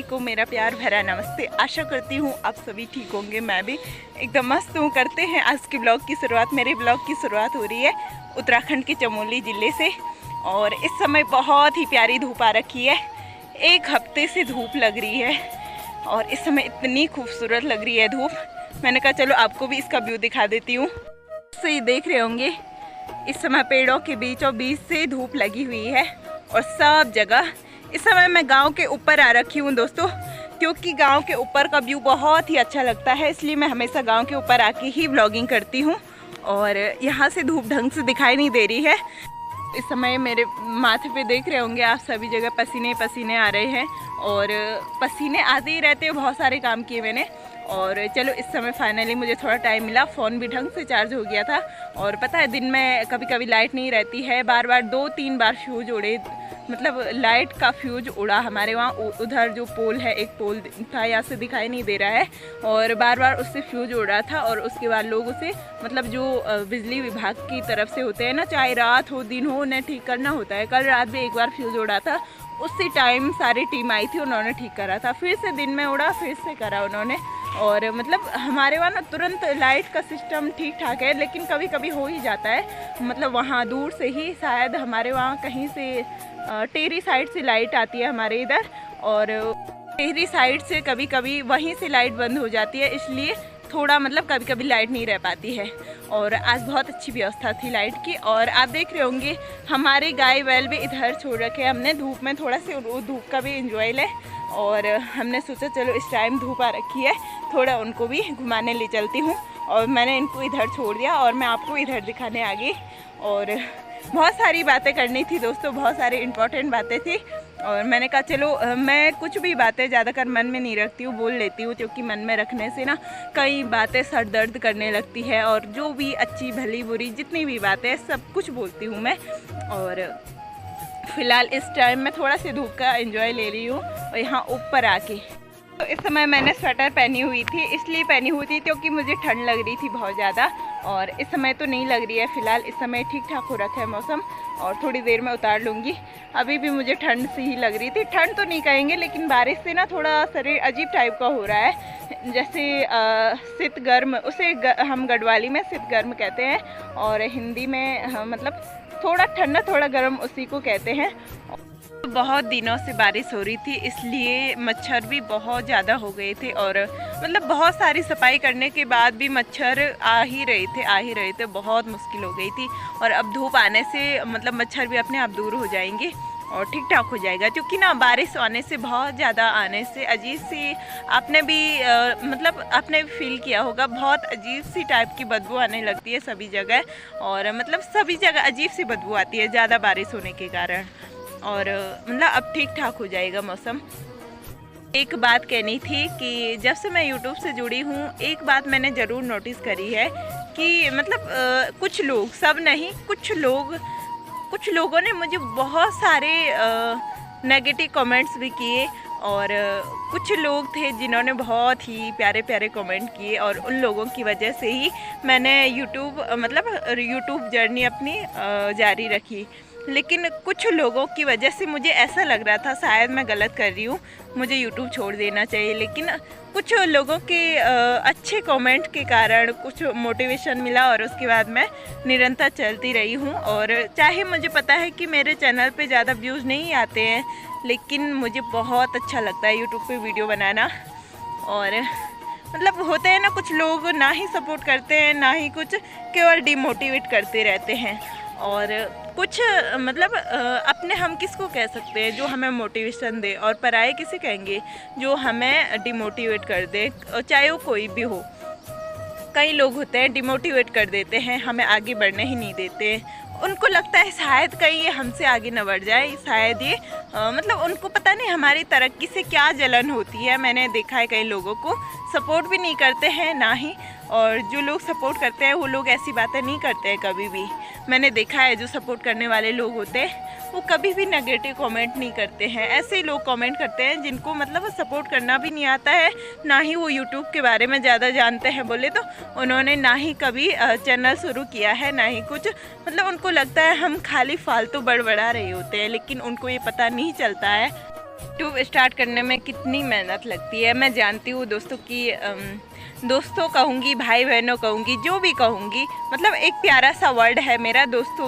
को मेरा प्यार भरा नमस्ते। आशा करती हूँ आप सभी ठीक होंगे। मैं भी एकदम मस्त हूँ। करते हैं आज के ब्लॉग की शुरुआत। मेरे ब्लॉग की शुरुआत हो रही है उत्तराखंड के चमोली ज़िले से और इस समय बहुत ही प्यारी धूप आ रखी है। एक हफ्ते से धूप लग रही है और इस समय इतनी खूबसूरत लग रही है धूप। मैंने कहा चलो आपको भी इसका व्यू दिखा देती हूँ। सही देख रहे होंगे इस समय पेड़ों के बीचों बीच से धूप लगी हुई है और सब जगह। इस समय मैं गांव के ऊपर आ रखी हूँ दोस्तों, क्योंकि गांव के ऊपर का व्यू बहुत ही अच्छा लगता है, इसलिए मैं हमेशा गांव के ऊपर आके ही व्लॉगिंग करती हूँ। और यहाँ से धूप ढंग से दिखाई नहीं दे रही है। इस समय मेरे माथे पे देख रहे होंगे आप, सभी जगह पसीने पसीने आ रहे हैं और पसीने आते ही रहते हैं। बहुत सारे काम किए मैंने और चलो इस समय फाइनली मुझे थोड़ा टाइम मिला। फ़ोन भी ढंग से चार्ज हो गया था और पता है दिन में कभी कभी लाइट नहीं रहती है। बार बार 2-3 बार फ्यूज उड़े, मतलब लाइट का फ्यूज उड़ा हमारे वहाँ। उधर जो पोल है, एक पोल था, यहाँ से दिखाई नहीं दे रहा है और बार बार उससे फ्यूज उड़ा था। और उसके बाद लोग उसे, मतलब जो बिजली विभाग की तरफ से होते हैं ना, चाहे रात हो दिन हो, उन्हें ठीक करना होता है। कल रात भी एक बार फ्यूज उड़ा था, उसी टाइम सारी टीम आई थी, उन्होंने ठीक करा था। फिर से दिन में उड़ा, फिर से करा उन्होंने। और मतलब हमारे वहाँ ना तुरंत लाइट का सिस्टम ठीक ठाक है, लेकिन कभी कभी हो ही जाता है। मतलब वहाँ दूर से ही शायद हमारे वहाँ कहीं से टेहरी साइड से लाइट आती है हमारे इधर, और टेहरी साइड से कभी कभी वहीं से लाइट बंद हो जाती है, इसलिए थोड़ा मतलब कभी कभी लाइट नहीं रह पाती है। और आज बहुत अच्छी व्यवस्था थी लाइट की। और आप देख रहे होंगे हमारे गाय बैल भी इधर छोड़ रखे हैं हमने धूप में, थोड़ा से धूप का भी इंजॉय लें। और हमने सोचा चलो इस टाइम धूप आ रखी है, थोड़ा उनको भी घुमाने ले चलती हूँ। और मैंने इनको इधर छोड़ दिया और मैं आपको इधर दिखाने आ गई। और बहुत सारी बातें करनी थी दोस्तों, बहुत सारी इम्पोर्टेंट बातें थी और मैंने कहा चलो मैं कुछ भी बातें ज़्यादातर मन में नहीं रखती हूँ, बोल लेती हूँ, क्योंकि मन में रखने से ना कई बातें सर दर्द करने लगती है। और जो भी अच्छी भली बुरी जितनी भी बातें सब कुछ बोलती हूँ मैं। और फ़िलहाल इस टाइम मैं थोड़ा सी धूप का एंजॉय ले रही हूँ और यहाँ ऊपर आके। तो इस समय मैंने स्वेटर पहनी हुई थी, इसलिए पहनी हुई थी क्योंकि मुझे ठंड लग रही थी बहुत ज़्यादा। और इस समय तो नहीं लग रही है, फ़िलहाल इस समय ठीक ठाक हो रखा है मौसम और थोड़ी देर में उतार लूँगी। अभी भी मुझे ठंड सी ही लग रही थी। ठंड तो नहीं कहेंगे, लेकिन बारिश से ना थोड़ा शरीर अजीब टाइप का हो रहा है, जैसे शीत गर्म। उसे हम गढ़वाली में शीत गर्म कहते हैं और हिंदी में मतलब थोड़ा ठंडा थोड़ा गर्म उसी को कहते हैं। बहुत दिनों से बारिश हो रही थी, इसलिए मच्छर भी बहुत ज़्यादा हो गए थे और मतलब बहुत सारी सफाई करने के बाद भी मच्छर आ ही रहे थे। बहुत मुश्किल हो गई थी। और अब धूप आने से मतलब मच्छर भी अपने आप दूर हो जाएंगे और ठीक ठाक हो जाएगा, क्योंकि ना बारिश आने से, बहुत ज़्यादा आने से अजीब सी, आपने भी मतलब आपने भी फील किया होगा, बहुत अजीब सी टाइप की बदबू आने लगती है सभी जगह। और मतलब सभी जगह अजीब सी बदबू आती है ज़्यादा बारिश होने के कारण। और मतलब अब ठीक ठाक हो जाएगा मौसम। एक बात कहनी थी कि जब से मैं YouTube से जुड़ी हूँ, एक बात मैंने ज़रूर नोटिस करी है कि मतलब कुछ लोग, सब नहीं, कुछ लोगों ने मुझे बहुत सारे नेगेटिव कमेंट्स भी किए और कुछ लोग थे जिन्होंने बहुत ही प्यारे प्यारे कमेंट किए। और उन लोगों की वजह से ही मैंने यूट्यूब जर्नी अपनी जारी रखी। लेकिन कुछ लोगों की वजह से मुझे ऐसा लग रहा था शायद मैं गलत कर रही हूँ, मुझे यूट्यूब छोड़ देना चाहिए। लेकिन कुछ लोगों के अच्छे कमेंट के कारण कुछ मोटिवेशन मिला और उसके बाद मैं निरंतर चलती रही हूँ। और चाहे मुझे पता है कि मेरे चैनल पे ज़्यादा व्यूज़ नहीं आते हैं, लेकिन मुझे बहुत अच्छा लगता है यूट्यूब पे वीडियो बनाना। और मतलब होते हैं ना कुछ लोग, ना ही सपोर्ट करते हैं ना ही कुछ, केवल डिमोटिवेट करते रहते हैं। और कुछ मतलब अपने हम किसको कह सकते हैं जो हमें मोटिवेशन दे, और पराये किसे कहेंगे जो हमें डिमोटिवेट कर दे, चाहे वो कोई भी हो। कई लोग होते हैं डिमोटिवेट कर देते हैं, हमें आगे बढ़ने ही नहीं देते। उनको लगता है शायद कहीं ये हमसे आगे न बढ़ जाए, शायद ये मतलब उनको पता नहीं हमारी तरक्की से क्या जलन होती है। मैंने देखा है कई लोगों को सपोर्ट भी नहीं करते हैं ना ही, और जो लोग सपोर्ट करते हैं वो लोग ऐसी बातें नहीं करते हैं कभी भी। मैंने देखा है जो सपोर्ट करने वाले लोग होते हैं वो कभी भी नेगेटिव कमेंट नहीं करते हैं। ऐसे ही लोग कमेंट करते हैं जिनको मतलब सपोर्ट करना भी नहीं आता है, ना ही वो यूट्यूब के बारे में ज़्यादा जानते हैं। बोले तो उन्होंने ना ही कभी चैनल शुरू किया है, ना ही कुछ, मतलब उनको लगता है हम खाली फालतू बड़बड़ा रहे होते हैं, लेकिन उनको ये पता नहीं चलता है यूट्यूब स्टार्ट करने में कितनी मेहनत लगती है मैं जानती हूँ दोस्तों की दोस्तों कहूँगी, भाई बहनों कहूँगी, जो भी कहूँगी, मतलब एक प्यारा सा वर्ड है मेरा दोस्तों।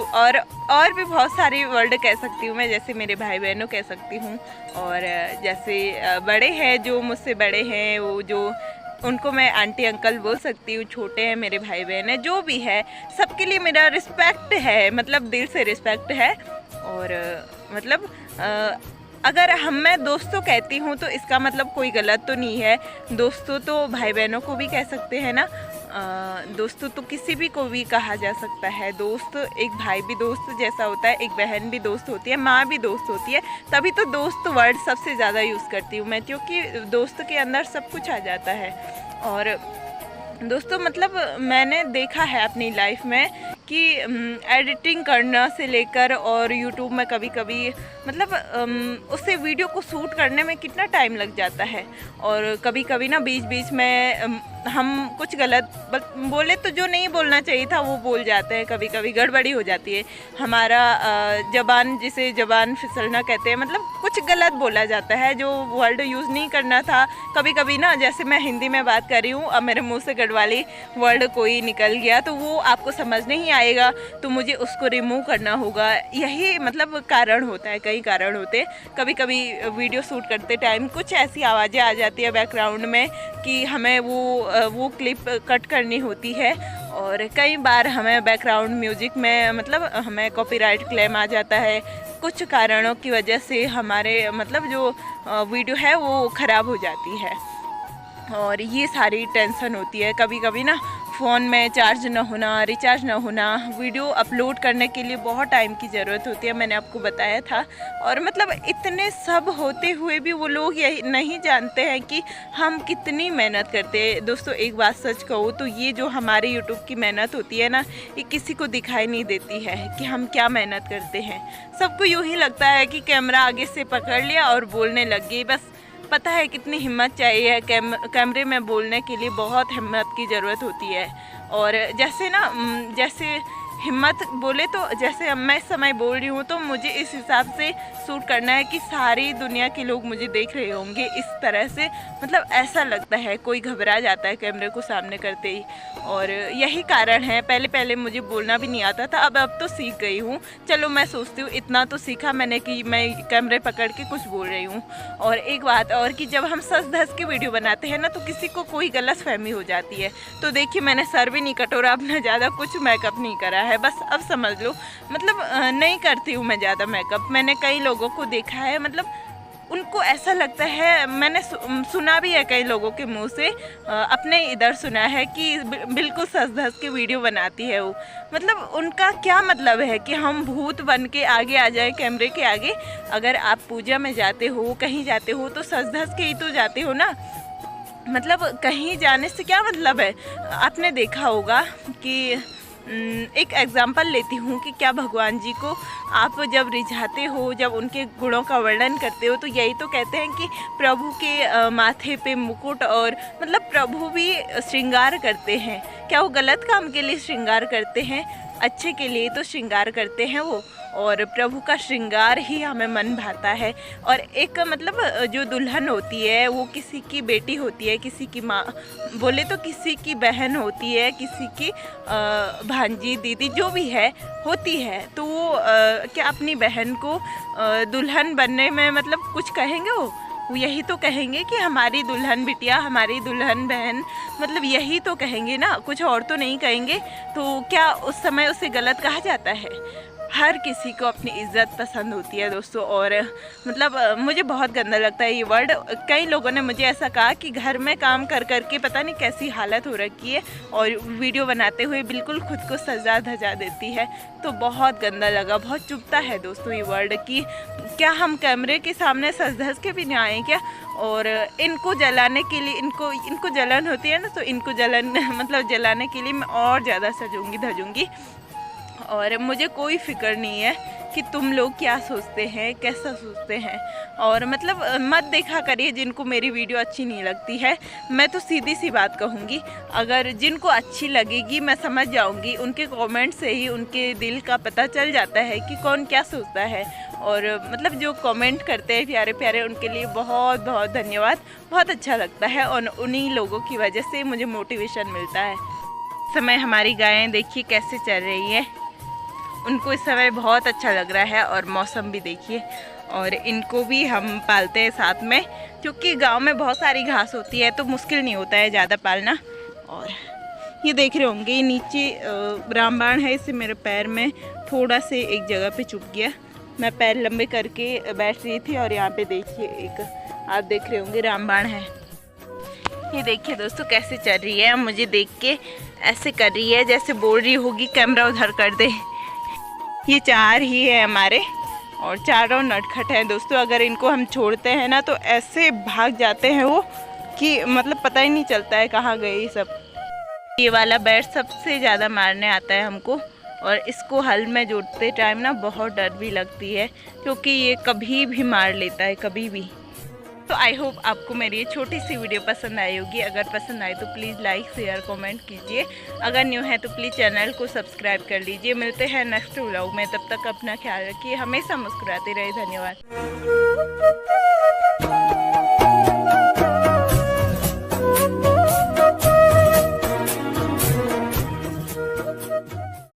और भी बहुत सारे वर्ड कह सकती हूँ मैं, जैसे मेरे भाई बहनों कह सकती हूँ, और जैसे बड़े हैं जो मुझसे बड़े हैं वो जो उनको मैं आंटी अंकल बोल सकती हूँ, छोटे हैं मेरे भाई बहन हैं, जो भी है सबके लिए मेरा रिस्पेक्ट है, मतलब दिल से रिस्पेक्ट है। और मतलब अगर मैं दोस्तों कहती हूँ तो इसका मतलब कोई गलत तो नहीं है। दोस्तों तो भाई बहनों को भी कह सकते हैं ना, दोस्तों तो किसी भी को भी कहा जा सकता है। दोस्त, एक भाई भी दोस्त जैसा होता है, एक बहन भी दोस्त होती है, माँ भी दोस्त होती है। तभी तो दोस्त वर्ड सबसे ज़्यादा यूज़ करती हूँ मैं, क्योंकि दोस्त के अंदर सब कुछ आ जाता है। और दोस्तों मतलब मैंने देखा है अपनी लाइफ में कि एडिटिंग करना से लेकर और यूट्यूब में कभी कभी मतलब उससे वीडियो को शूट करने में कितना टाइम लग जाता है। और कभी कभी ना बीच बीच में हम कुछ गलत बोले तो जो नहीं बोलना चाहिए था वो बोल जाते हैं, कभी कभी गड़बड़ी हो जाती है। हमारा ज़बान, जिसे ज़बान फिसलना कहते हैं, मतलब कुछ गलत बोला जाता है जो वर्ड यूज़ नहीं करना था। कभी कभी ना जैसे मैं हिंदी में बात कर रही हूँ, अब मेरे मुँह से गढ़वाली वर्ड कोई निकल गया तो वो आपको समझ नहीं आएगा, तो मुझे उसको रिमूव करना होगा। यही मतलब कारण होता है, कई कारण होते हैं। कभी कभी वीडियो शूट करते टाइम कुछ ऐसी आवाज़ें आ जाती है बैकग्राउंड में कि हमें वो क्लिप कट करनी होती है। और कई बार हमें बैकग्राउंड म्यूजिक में मतलब हमें कॉपीराइट क्लेम आ जाता है। कुछ कारणों की वजह से हमारे मतलब जो वीडियो है वो ख़राब हो जाती है, और ये सारी टेंशन होती है। कभी कभी ना फ़ोन में चार्ज ना होना, रिचार्ज ना होना, वीडियो अपलोड करने के लिए बहुत टाइम की ज़रूरत होती है, मैंने आपको बताया था। और मतलब इतने सब होते हुए भी वो लोग यही नहीं जानते हैं कि हम कितनी मेहनत करते हैं। दोस्तों एक बात सच कहूँ तो ये जो हमारे यूट्यूब की मेहनत होती है ना, ये किसी को दिखाई नहीं देती है कि हम क्या मेहनत करते हैं। सबको यूँ ही लगता है कि कैमरा आगे से पकड़ लिया और बोलने लग गई, बस। पता है कितनी हिम्मत चाहिए कैमरे में बोलने के लिए, बहुत हिम्मत की ज़रूरत होती है। और जैसे ना जैसे हिम्मत बोले तो जैसे मैं इस समय बोल रही हूँ तो मुझे इस हिसाब से शूट करना है कि सारी दुनिया के लोग मुझे देख रहे होंगे, इस तरह से मतलब ऐसा लगता है। कोई घबरा जाता है कैमरे को सामने करते ही, और यही कारण है। पहले पहले मुझे बोलना भी नहीं आता था, अब तो सीख गई हूँ। चलो मैं सोचती हूँ इतना तो सीखा मैंने कि मैं कैमरे पकड़ के कुछ बोल रही हूँ। और एक बात और कि जब हम सच धस के वीडियो बनाते हैं ना तो किसी को कोई गलत फहमी हो जाती है। तो देखिए मैंने सर भी नहीं कटोरा अपना, ज़्यादा कुछ मेकअप नहीं करा है, बस अब समझ लो। मतलब नहीं करती हूँ मैं ज़्यादा मेकअप। मैंने कई लोगों को देखा है, मतलब उनको ऐसा लगता है, मैंने सुना भी है कई लोगों के मुंह से, अपने इधर सुना है कि बिल्कुल सच धस के वीडियो बनाती है वो। मतलब उनका क्या मतलब है कि हम भूत बन के आगे आ जाए कैमरे के आगे। अगर आप पूजा में जाते हो, कहीं जाते हो तो सच धस के ही तो जाते हो ना, मतलब कहीं जाने से क्या मतलब है। आपने देखा होगा कि एक एग्जाम्पल लेती हूँ कि क्या भगवान जी को आप जब रिझाते हो, जब उनके गुणों का वर्णन करते हो तो यही तो कहते हैं कि प्रभु के माथे पे मुकुट, और मतलब प्रभु भी श्रृंगार करते हैं। क्या वो गलत काम के लिए श्रृंगार करते हैं? अच्छे के लिए तो श्रृंगार करते हैं वो। और प्रभु का श्रृंगार ही हमें मन भाता है। और एक मतलब जो दुल्हन होती है वो किसी की बेटी होती है, किसी की माँ बोले तो किसी की बहन होती है, किसी की भांजी दीदी जो भी है होती है। तो वो क्या अपनी बहन को दुल्हन बनने में मतलब कुछ कहेंगे? वो यही तो कहेंगे कि हमारी दुल्हन बिटिया, हमारी दुल्हन बहन, मतलब यही तो कहेंगे ना, कुछ और तो नहीं कहेंगे। तो क्या उस समय उसे गलत कहा जाता है? हर किसी को अपनी इज़्ज़त पसंद होती है दोस्तों। और मतलब मुझे बहुत गंदा लगता है ये वर्ड। कई लोगों ने मुझे ऐसा कहा कि घर में काम कर कर के पता नहीं कैसी हालत हो रखी है और वीडियो बनाते हुए बिल्कुल खुद को सजा धजा देती है। तो बहुत गंदा लगा, बहुत चुभता है दोस्तों ये वर्ड कि क्या हम कैमरे के सामने सज धज के भी नहीं आए क्या? और इनको जलाने के लिए, इनको जलन होती है ना, तो इनको जलन मतलब जलाने के लिए मैं और ज़्यादा सजूंगी धजूंगी। और मुझे कोई फिक्र नहीं है कि तुम लोग क्या सोचते हैं, कैसा सोचते हैं। और मतलब मत देखा करिए जिनको मेरी वीडियो अच्छी नहीं लगती है। मैं तो सीधी सी बात कहूँगी, अगर जिनको अच्छी लगेगी मैं समझ जाऊँगी, उनके कमेंट से ही उनके दिल का पता चल जाता है कि कौन क्या सोचता है। और मतलब जो कमेंट करते हैं प्यारे प्यारे, उनके लिए बहुत बहुत धन्यवाद। बहुत अच्छा लगता है और उन्हीं लोगों की वजह से मुझे मोटिवेशन मिलता है। समय हमारी गायें देखिए कैसे चल रही है, उनको इस समय बहुत अच्छा लग रहा है। और मौसम भी देखिए, और इनको भी हम पालते हैं साथ में, क्योंकि गांव में बहुत सारी घास होती है तो मुश्किल नहीं होता है ज़्यादा पालना। और ये देख रहे होंगे, ये नीचे रामबाण है, इससे मेरे पैर में थोड़ा से एक जगह पे चुभ गया। मैं पैर लंबे करके बैठ रही थी और यहाँ पे देखिए एक, आप देख रहे होंगे, रामबाण है। ये देखिए दोस्तों कैसे चल रही है, मुझे देख के ऐसे कर रही है जैसे बोल रही होगी कैमरा उधर कर दे। ये 4 ही है हमारे और चारों नटखट हैं दोस्तों। अगर इनको हम छोड़ते हैं ना तो ऐसे भाग जाते हैं वो कि मतलब पता ही नहीं चलता है कहाँ गए ये सब। ये वाला बैट सबसे ज़्यादा मारने आता है हमको, और इसको हल में जोतते टाइम ना बहुत डर भी लगती है, क्योंकि ये कभी भी मार लेता है, कभी भी। तो आई होप आपको मेरी ये छोटी सी वीडियो पसंद आई होगी। अगर पसंद आई तो प्लीज़ लाइक शेयर कमेंट कीजिए। अगर न्यू है तो प्लीज़ चैनल को सब्सक्राइब कर लीजिए। मिलते हैं नेक्स्ट व्लॉग में, तब तक अपना ख्याल रखिए, हमेशा मुस्कुराते रहे। धन्यवाद।